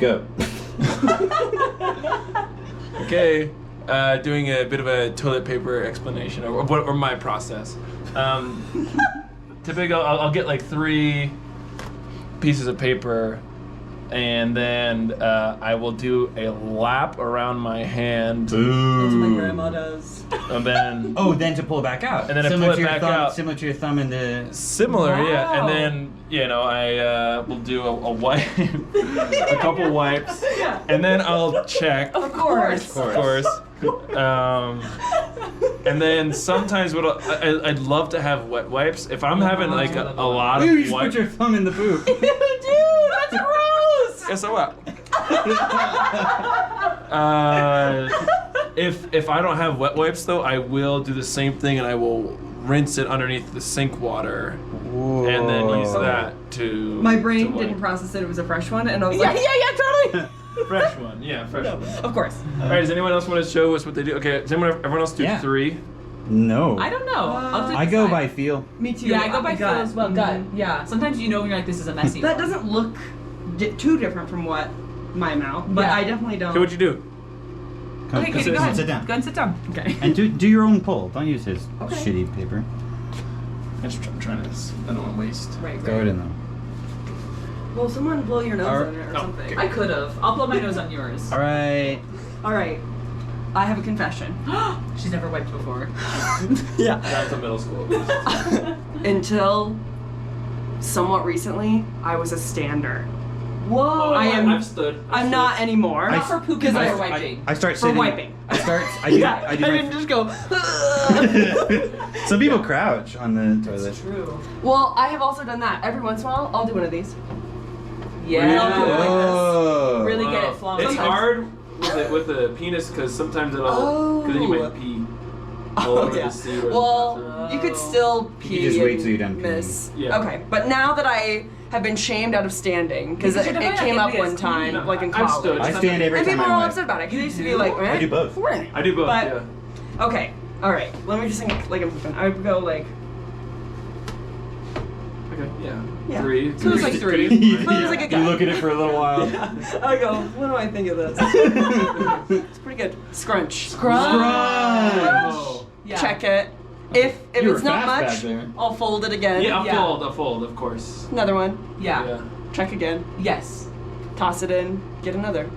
Go. Okay, doing a bit of a toilet paper explanation or my process. Typically, I'll get like 3 pieces of paper, and then I will do a lap around my hand. That's what my grandma does. And then then to pull it back out. And then I pull it back out. Similar to your thumb in the... Similar, yeah. And then, I will do a wipe, a couple wipes, and then I'll check. Of course. And then sometimes I'd love to have wet wipes. If I'm having like a lot of You just wipes. put your thumb in the poop. Dude, that's gross. Guess what? If I don't have wet wipes though, I will do the same thing and I will rinse it underneath the sink water. Whoa. And then use that to. My brain to wipe. didn't process it was a fresh one, and I was Yeah, like, totally. Fresh one, yeah, fresh one. of course. All right, does anyone else want to show us what they do? Okay, does everyone else do 3? No. I don't know. I'll do I go decide. by feel. Me too. Yeah, I go by feel gut. as well. Gut. Yeah. Sometimes you know when you're like, this is a messy That one. doesn't look too different from what my mouth, but Yeah. I definitely don't. Okay, what'd you do? Okay, Katie, go ahead. Sit down. Go and sit down. Okay. And do your own pull. Don't use his Okay. shitty paper. I'm trying to. I don't want to waste. Right. Go ahead in though. Well, someone blow your nose Alright. on it or Oh, something. okay. I could have. I'll blow my nose on yours. All right. All right. I have a confession. She's never wiped before. Yeah. That's a middle school. Until somewhat recently, I was a stander. Whoa. I've stood. I'm not anymore. Not for pooping, I- but for wiping. I start For sitting. wiping. I do Yeah, I do I my- didn't just go. Some people crouch on the toilet. True. Well, I have also done that. Every once in a while, I'll do one of these. Yeah. I'll do it like Oh. Really get it flowing. It's hard with a penis because sometimes because then you might pee all over the seat. Or Well, the bathroom. you could still pee. You just wait and till you're done peeing. miss. Yeah. Okay, but now that I have been shamed out of standing because Because it you're came not up getting one as clean. time, like in I've college. stood. I stand every And time people I are all wipe. upset about it because they used to be like, I do both. "Meh." I do both. But- Yeah. Okay, all right. Let me just think like I'm pooping. I would go like. Okay. Yeah. Yeah. 3. So it was like 3. But it was like a You gut. look at it for a little while. I go, what do I think of this? It's pretty good. Scrunch. Oh. Yeah. Check it. If You were it's not fast back much, there. I'll fold it again. Yeah, Yeah. I'll fold, of course. Another one. Yeah. Check again. Yes. Toss it in. Get another.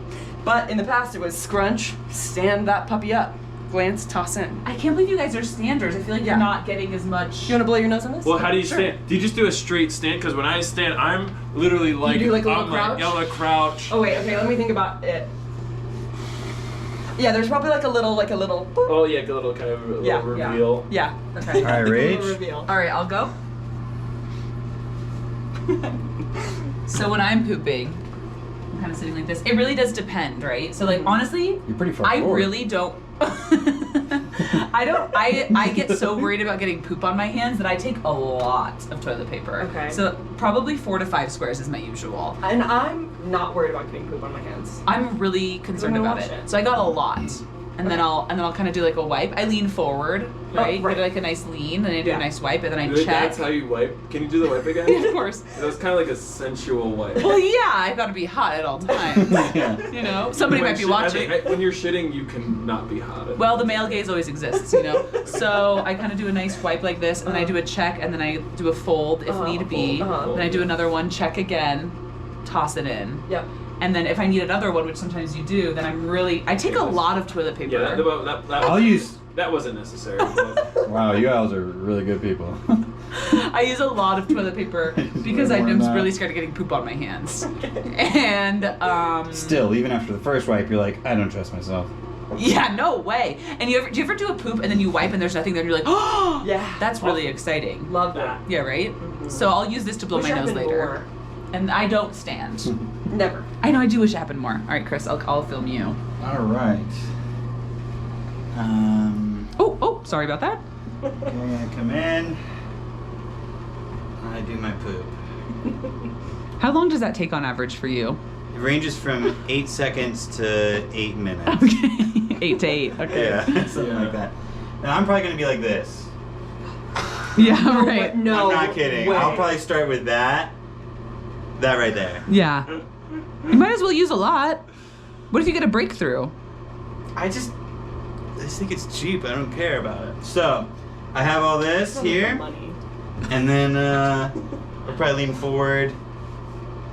But in the past, it was scrunch, stand that puppy up, glance, toss in. I can't believe you guys are standers. I feel like Yeah. you're not getting as much. You want to blow your nose on this? Well, how do you Sure. stand? Do you just do a straight stand? Because when I stand, I'm literally like do like a little on crouch? Yeah, like crouch. Oh wait, okay. Let me think about it. Yeah, there's probably like a little. Boop. Oh yeah, a little kind of little Yeah, reveal. Yeah. Okay. All right, Like a Rage. little reveal. All right, I'll go. So when I'm pooping, I'm kind of sitting like this. It really does depend, right? So like honestly, You're pretty far I forward. really don't. I get so worried about getting poop on my hands that I take a lot of toilet paper. Okay. So probably 4 to 5 squares is my usual. And I'm not worried about getting poop on my hands. I'm really concerned I'm gonna about wash it. it. So I got a lot. And then I'll kind of do like a wipe. I lean forward, right? right. Get like a nice lean, and then I do Yeah. a nice wipe, and then I Really? check. That's how you wipe. Can you do the wipe again? Of course. That was kind of like a sensual wipe. Well, yeah, I gotta be hot at all times. Yeah. You know, somebody When might be shit- I think watching. when you're shitting, you can not be hot. Well, the male gaze always exists, you know. So I kind of do a nice wipe like this, and then I do a check, and then I do a fold if need be. Then I do another one, check again, toss it in. Yep. And then if I need another one, which sometimes you do, then I take a lot of toilet paper. Yeah, that I'll use. that wasn't necessary. But Wow, you guys are really good people. I use a lot of toilet paper because more I'm than that. really scared of getting poop on my hands. And Still, even after the first wipe, you're like, I don't trust myself. yeah, no way. And do you ever do a poop and then you wipe and there's nothing there and you're like, oh, Yeah. that's really exciting. Love that. Yeah, right? So I'll use this to blow Wish my I had nose been later. more. And I don't stand. Never. I know, I do wish it happened more. All right, Chris, I'll film you. All right. Oh, sorry about that. Okay, I come in. I do my poop. How long does that take on average for you? It ranges from 8 seconds to 8 minutes. Okay. 8 to 8. Okay. Yeah, something like that. Now I'm probably gonna be like this. Yeah, right. No. I'm not kidding. way. I'll probably start with that. That right there. Yeah. You might as well use a lot. What if you get a breakthrough? I just think it's cheap. I don't care about it. So, I have all this here, Money. and then we'll probably lean forward,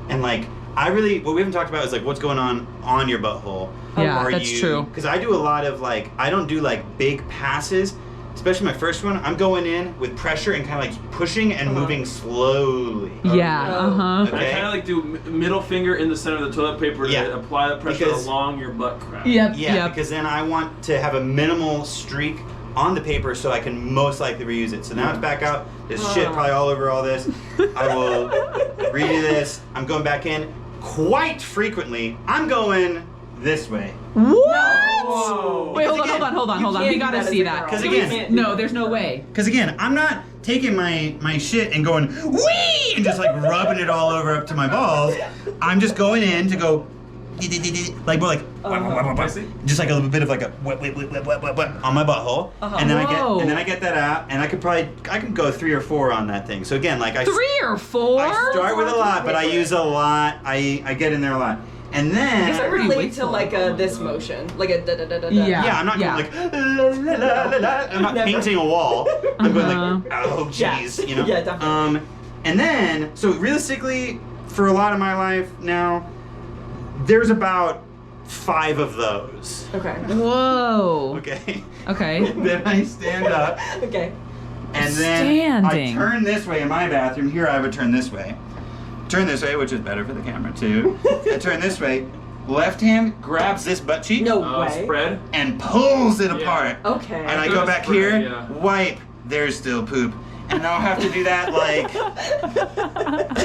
and like what we haven't talked about is like what's going on your butthole. Yeah, that's true. Because I do a lot of like I don't do like big passes. Especially my first one, I'm going in with pressure and kind of like pushing and moving slowly. Yeah, Okay. I kind of like do middle finger in the center of the toilet paper to apply the pressure along your butt crack. Yeah, because then I want to have a minimal streak on the paper so I can most likely reuse it. So now it's back out. There's shit probably all over all this. I will redo this. I'm going back in. Quite frequently, I'm going this way. What? Whoa. Wait, hold on. We gotta see that. Because again, No, there's no way. Because again, I'm not taking my shit and going wee and just like rubbing it all over up to my balls. I'm just going in to go like more like just like a little bit of like a wet on my butthole, and then I get that out, and I can go 3 or 4 on that thing. So again, like 3 or 4. I start with a lot, but I use a lot. I get in there a lot. And then Does it relate to like a this motion, like a da da da da da? yeah, I'm not going like la, la, la, la. I'm not painting a wall. I'm going like oh jeez, you know. Yeah, definitely. And then so realistically, for a lot of my life now, there's about 5 of those. Okay. Whoa. Okay. Okay. Then I stand up. Okay. And then Standing. I turn this way in my bathroom. Here I would turn this way. Turn this way, which is better for the camera too. I turn this way. Left hand grabs this butt cheek No way. Spread. and pulls it apart. Okay. And I do go a back spread, here, yeah. wipe, there's still poop. And I'll have to do that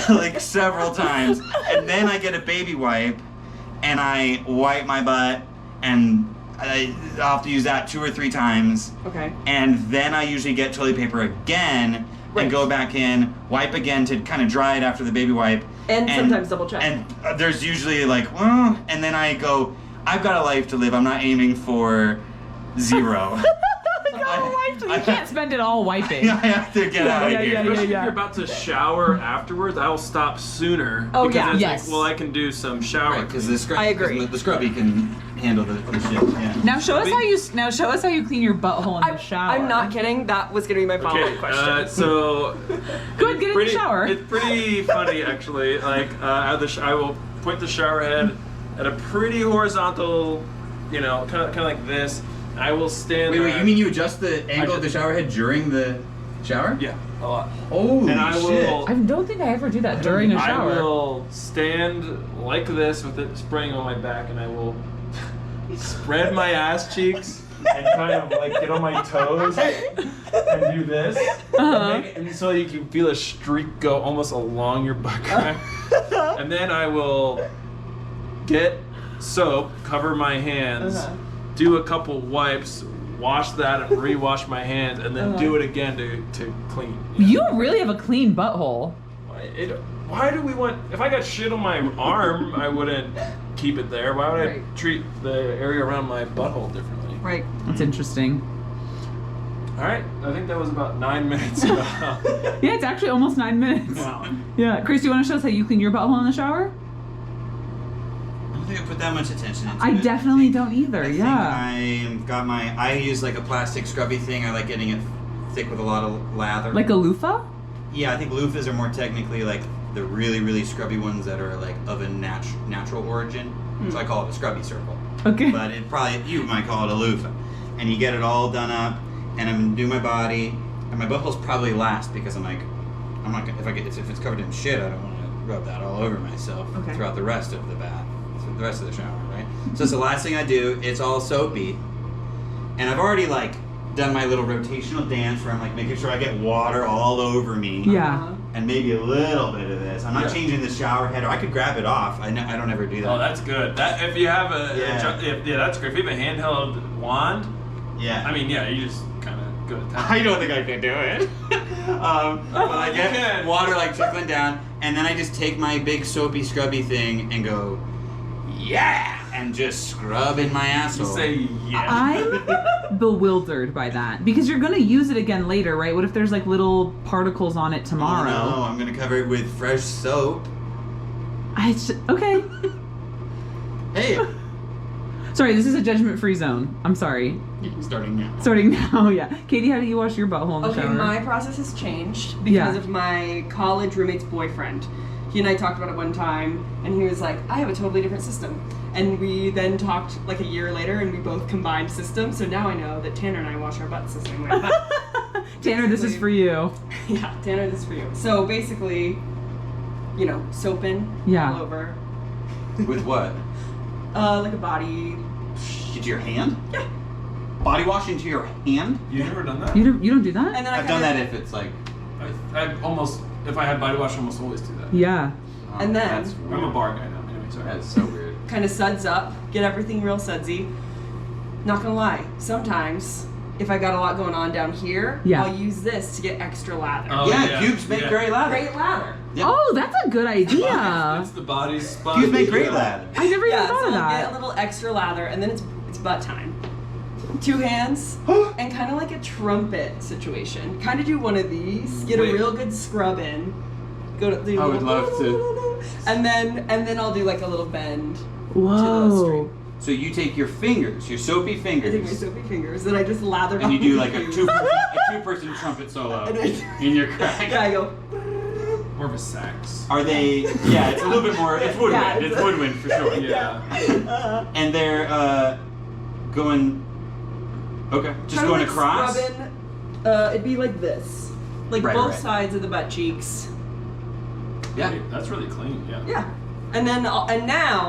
like several times. And then I get a baby wipe and I wipe my butt, and I'll have to use that 2 or 3 times. Okay. And then I usually get toilet paper again and go back in, wipe again to kind of dry it after the baby wipe. And sometimes double check. And there's usually like, well, and then I go, I've got a life to live. I'm not aiming for 0. You can't spend it all wiping. I have to get out of here. Especially if you're about to shower afterwards, I will stop sooner. Oh, because yeah. it's Yes. like, well, I can do some shower. Because the scrub, I agree. The scrubby can handle the shit. Yeah. Now show us how you clean your butthole in the shower. I'm not kidding. That was gonna be my follow-up question. So Go ahead, get in the shower. It's pretty funny actually. Like I will point the shower head at a pretty horizontal, kind of like this. I will stand. Wait, you mean you adjust the angle of the shower head during the shower? Yeah, a lot. Holy And I will. I don't think I ever do that during a shower. I will stand like this with it spraying on my back, and I will spread my ass cheeks and kind of like get on my toes and do this, and so you can feel a streak go almost along your butt crack. And then I will get soap, cover my hands, do a couple wipes, wash that and rewash my hands, and then do it again to clean. You really have a clean butthole. Why do we want? If I got shit on my arm, I wouldn't keep it there. Why would I treat the area around my butthole differently? Right. That's interesting. All right, I think that was about 9 minutes ago. Yeah, it's actually almost 9 minutes. Wow. Yeah, Chris, you want to show us how you clean your butthole in the shower? I don't think I put that much attention into I it. definitely don't either. I think I use like a plastic scrubby thing. I like getting it thick with a lot of lather. Like a loofah? Yeah, I think loofahs are more technically like the really, really scrubby ones that are like of a natural origin. So I call it a scrubby circle. Okay. But you might call it a loofah. And you get it all done up, and I'm gonna do my body, and my butthole's probably last because I'm not gonna, if it's covered in shit, I don't want to rub that all over myself throughout the rest of the bath, the rest of the shower, right? So it's the last thing I do. It's all soapy, and I've already like done my little rotational dance where I'm like making sure I get water all over me. Yeah. And maybe a little bit of this. I'm not changing the shower head, or I could grab it off. I don't ever do that. Oh, that's good. That if you have that's great. If you have a handheld wand, you just kind of go to town. I don't think I can do it. But I get water like trickling down, and then I just take my big soapy scrubby thing and go, and just scrub in my asshole. Say yeah. I'm bewildered by that because you're gonna use it again later, right? What if there's like little particles on it tomorrow? Oh, no, I'm gonna cover it with fresh soap. Okay. Hey, Sorry, this is a judgment-free zone. I'm sorry. starting now. Starting now, yeah. Katie, how do you wash your butthole in the Okay, shower? my process has changed because Yeah. of my college roommate's boyfriend. He and I talked about it one time, and he was like, I have a totally different system. And we then talked like a year later, and we both combined systems, so now I know that Tanner and I wash our butts the same way. But Tanner, this is for you. yeah, Tanner, this is for you. So basically, you know, soaping Yeah. all over. With what? Like a body. Into your hand? Yeah. Body wash into your hand? You never done that? You don't do that? And then I I've done that if it's like. I almost, if I had body wash, I almost always do that. Yeah. Oh, And then- that's I'm weird. a bar guy now. Anyway, sorry. That's so weird. kind of suds up, get everything real sudsy. Not gonna lie, sometimes if I got a lot going on down here, Yeah. I'll use this to get extra lather. Oh, yeah, pubes make great lather. Great lather. Yep. Oh, that's a good idea. It's the body spot. Pubes make great lather. I never even Yeah, thought so of I'll get a that. little extra lather, and then it's butt time. 2 hands, and kind of like a trumpet situation. Kind of do one of these, get Wait. a real good scrub in. Go to the I would love to. And then I'll do like a little bend to the Whoa. stream. So you take your fingers, your soapy I take my fingers, soapy fingers, and I just lather. and you on do the like a pubes. two-person trumpet solo And I- in your crack. Yeah, I go. More of a sax. Are they? Yeah, it's a little bit more. It's woodwind. Yeah, It's woodwind for sure. Yeah. And they're going. Okay, just Kinda going like across. Scrubbing, it'd be like this, like Right, both right. sides of the butt cheeks. Yeah. That's really clean. Yeah. Yeah, and then and now